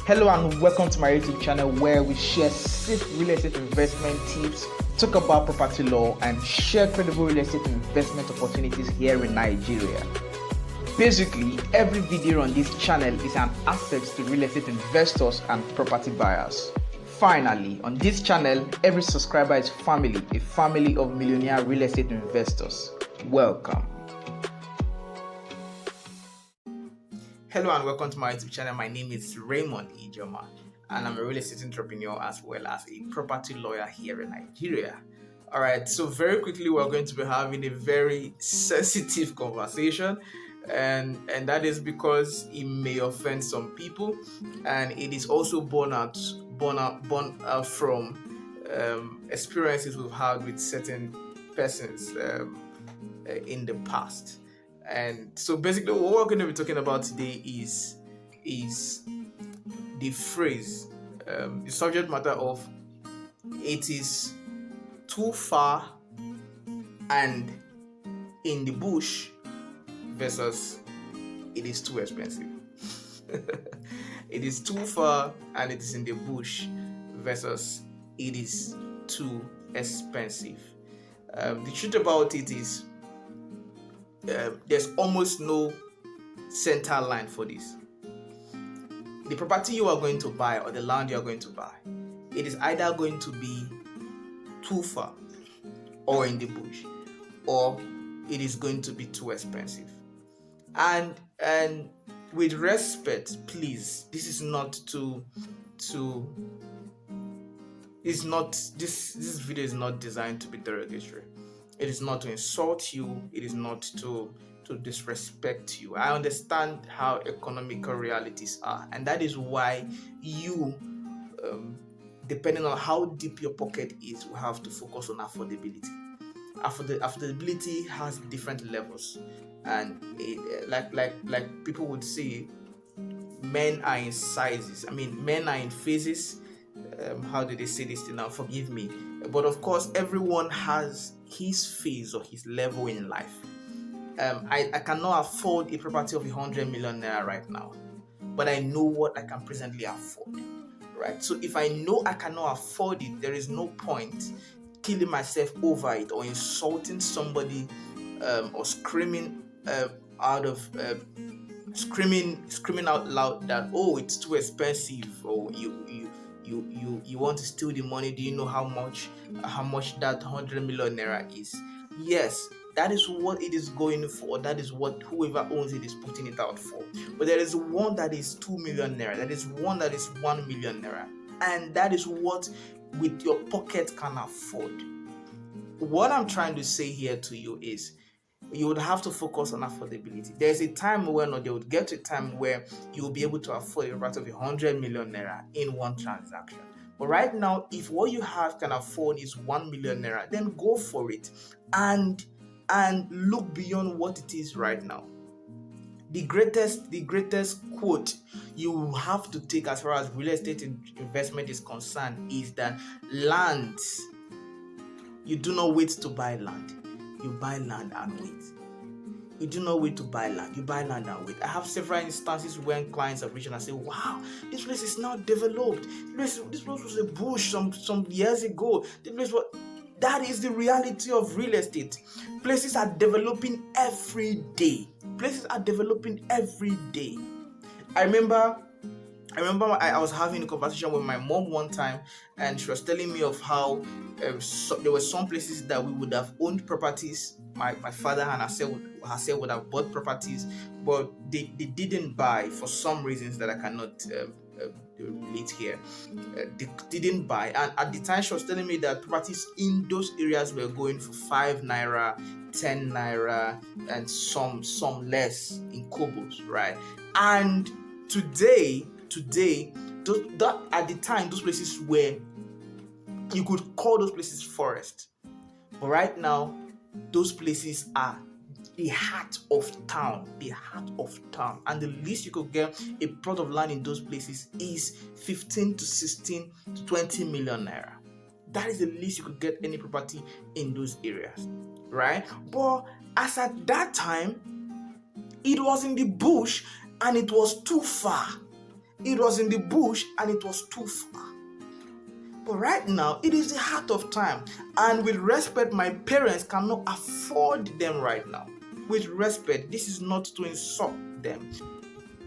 Hello and welcome to my YouTube channel where we share safe real estate investment tips, talk about property law, and share credible real estate investment opportunities here in Nigeria. Basically, every video on this channel is an asset to real estate investors and property buyers. Finally, on this channel, every subscriber is family, a family of millionaire real estate investors. Welcome. Hello and welcome to my YouTube channel. My name is Raymond Ijoma and I'm a real estate entrepreneur as well as a property lawyer here in Nigeria. Alright, so very quickly we're going to be having a very sensitive conversation and that is because it may offend some people and it is also born out from experiences we've had with certain persons in the past. And so basically what we're going to be talking about today is the phrase, the subject matter of it is too far and in the bush versus it is too expensive. It is too far and it is in the bush versus it is too expensive. The truth about it is there's almost no center line for this. The property you are going to buy or the land you are going to buy, it is either going to be too far or in the bush, or it is going to be too expensive. And with respect, please, this is not this video is not designed to be derogatory. It is not to insult you. It is not to disrespect you. I understand how economical realities are, and that is why you, depending on how deep your pocket is, will have to focus on affordability. Affordability has different levels, and like people would say, men are in sizes. I mean, men are in phases. How do they say this thing now? Forgive me. But of course, everyone has his phase or his level in life. I cannot afford a property of 100 million naira right now, but I know what I can presently afford, right? So if I know I cannot afford it, there is no point killing myself over it or insulting somebody or screaming out loud that, oh, it's too expensive, or you want to steal the money. Do you know how much that 100 million naira is? Yes, that is what it is going for. That is what whoever owns it is putting it out for. But there is one that is 2 million naira. That is one that is 1 million naira. And that is what with your pocket can afford. What I'm trying to say here to you is you would have to focus on affordability. There's a time when, or they would get to a time where you will be able to afford a rate of 100 million naira in one transaction. But right now, if what you have can afford is 1 million naira, then go for it and look beyond what it is right now. The greatest quote you have to take as far as real estate investment is concerned is that land, you do not wait to buy land. You buy land and wait. You do not wait to buy land. You buy land and wait. I have several instances when clients have reached and say, wow, this place is now developed. This place was a bush some years ago. That is the reality of real estate. Places are developing every day. I remember I was having a conversation with my mom one time, and she was telling me of how there were some places that we would have owned properties. My father and herself would have bought properties, but they didn't buy for some reasons that I cannot relate here. They didn't buy, and at the time she was telling me that properties in those areas were going for 5 naira, 10 naira, and some less in kobos, right? And today, at the time, those places were, you could call those places forest. But right now, those places are the heart of town. And the least you could get a plot of land in those places is 15 to 16 to 20 million naira. That is the least you could get any property in those areas, right? But as at that time, it was in the bush and it was too far. It was in the bush and it was too far. But right now, it is the heart of time. And with respect, my parents cannot afford them right now. With respect, this is not to insult them.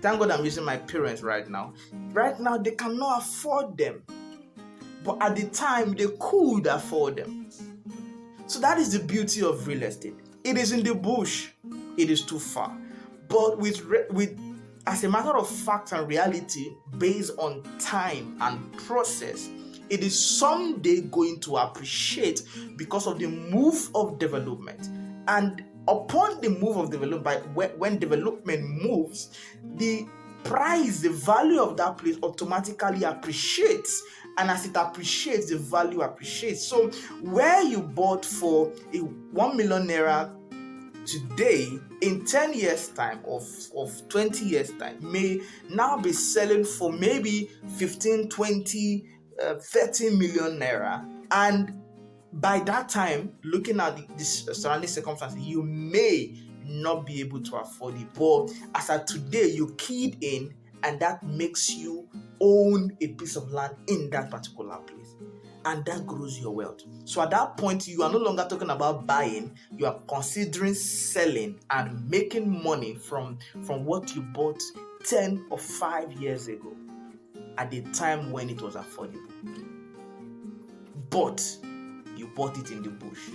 Thank God I'm using my parents right now. Right now, they cannot afford them. But at the time, they could afford them. So that is the beauty of real estate. It is in the bush. It is too far. But as a matter of fact and reality, based on time and process, it is someday going to appreciate because of the move of development. And upon the move of development, when development moves, the price, the value of that place automatically appreciates. And as it appreciates, the value appreciates. So where you bought for a 1 million naira today, in 10 years time of 20 years time, may now be selling for maybe 15, 20, 30 million naira. And by that time, looking at the surrounding circumstances, you may not be able to afford it. But as of today, you keyed in, and that makes you own a piece of land in that particular place. And that grows your wealth. So at that point, you are no longer talking about buying, you are considering selling and making money from what you bought 10 or 5 years ago at the time when it was affordable. But you bought it in the bush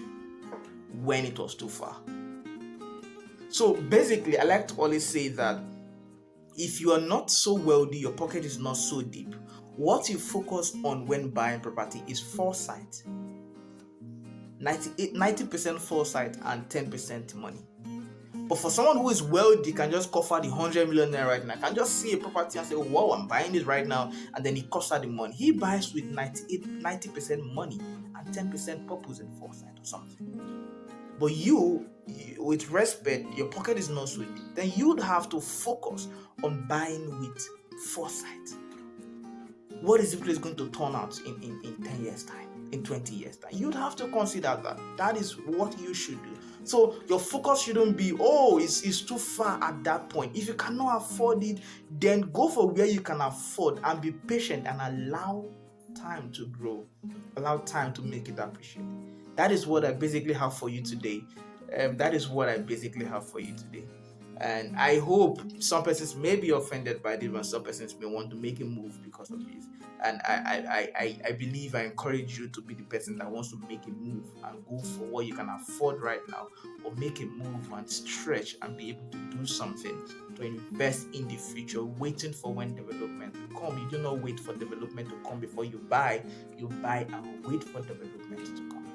when it was too far. So basically, I like to always say that if you are not so wealthy, your pocket is not so deep, what you focus on when buying property is foresight. 90% foresight and 10% money. But for someone who is wealthy, can just cover the 100 million naira right now, can just see a property and say, wow, I'm buying it right now, and then he costs out the money. He buys with 90% money and 10% purpose and foresight or something. But you, with respect, your pocket is not so deep. Then you'd have to focus on buying with foresight. What is the place going to turn out in 10 years' time, in 20 years' time? You'd have to consider that. That is what you should do. So your focus shouldn't be, it's too far at that point. If you cannot afford it, then go for where you can afford and be patient and allow time to grow. Allow time to make it appreciate. That is what I basically have for you today. And I hope some persons may be offended by this, and some persons may want to make a move because of this. And I believe I encourage you to be the person that wants to make a move and go for what you can afford right now, or make a move and stretch and be able to do something to invest in the future, waiting for when development will come. You do not wait for development to come before you buy. You buy and wait for development to come.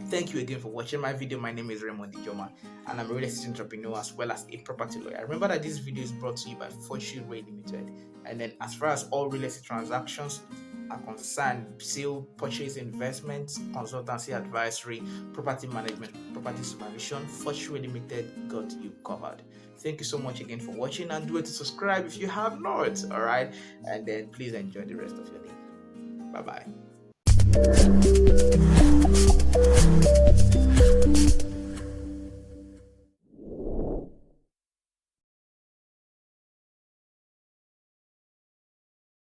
Thank you again for watching my video. My name is Raymond Ijoma, and I'm a real estate entrepreneur as well as a property lawyer. Remember that this video is brought to you by Fortune Ray Limited. And then as far as all real estate transactions are concerned, sale, purchase, investments, consultancy, advisory, property management, property supervision, Fortune Ray Limited got you covered. Thank you so much again for watching, and do it to subscribe if you have not. All right, and then please enjoy the rest of your day. Bye-bye.